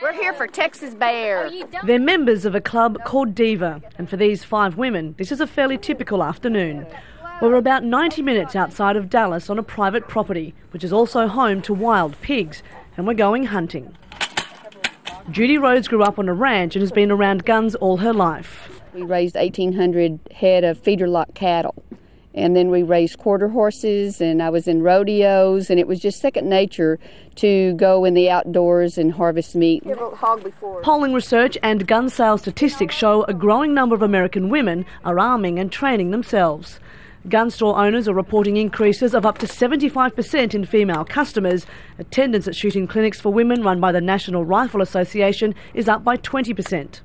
We're here for Texas Bear. They're members of a club called Diva, and for these 5 women, this is a fairly typical afternoon. We're about 90 minutes outside of Dallas on a private property, which is also home to wild pigs, and we're going hunting. Judy Rhodes grew up on a ranch and has been around guns all her life. We raised 1,800 head of feeder-lot cattle, and then we raised quarter horses, and I was in rodeos, and it was just second nature to go in the outdoors and harvest meat. Polling research and gun sales statistics show a growing number of American women are arming and training themselves. Gun store owners are reporting increases of up to 75% in female customers. Attendance at shooting clinics for women run by the National Rifle Association is up by 20%.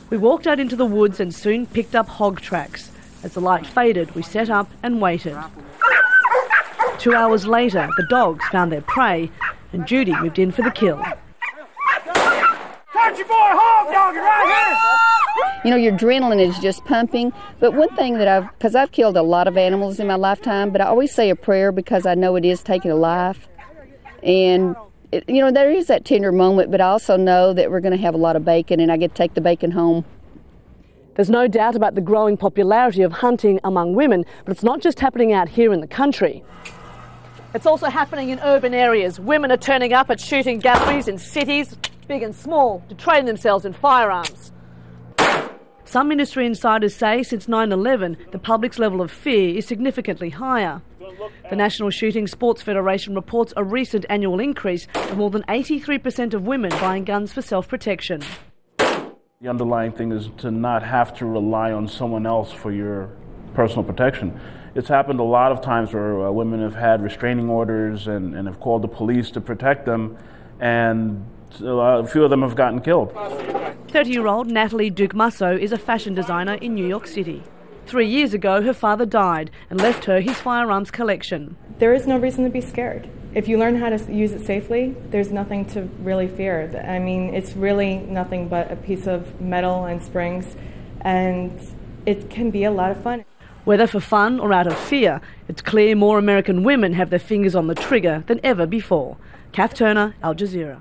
We walked out into the woods and soon picked up hog tracks. As the light faded, we set up and waited. 2 hours later, the dogs found their prey and Judy moved in for the kill. Country boy hog dog right here! You know, your adrenaline is just pumping. But one thing that because I've killed a lot of animals in my lifetime, but I always say a prayer because I know it is taking a life. And, you know, there is that tender moment, but I also know that we're going to have a lot of bacon and I get to take the bacon home. There's no doubt about the growing popularity of hunting among women, but it's not just happening out here in the country. It's also happening in urban areas. Women are turning up at shooting galleries in cities, big and small, to train themselves in firearms. Some industry insiders say since 9/11, the public's level of fear is significantly higher. The National Shooting Sports Federation reports a recent annual increase of more than 83% of women buying guns for self-protection. The underlying thing is to not have to rely on someone else for your personal protection. It's happened a lot of times where women have had restraining orders and have called the police to protect them, and a few of them have gotten killed. 30-year-old Natalie Duke-Musso is a fashion designer in New York City. 3 years ago, her father died and left her his firearms collection. There is no reason to be scared. If you learn how to use it safely, there's nothing to really fear. I mean, it's really nothing but a piece of metal and springs, and it can be a lot of fun. Whether for fun or out of fear, it's clear more American women have their fingers on the trigger than ever before. Cath Turner, Al Jazeera.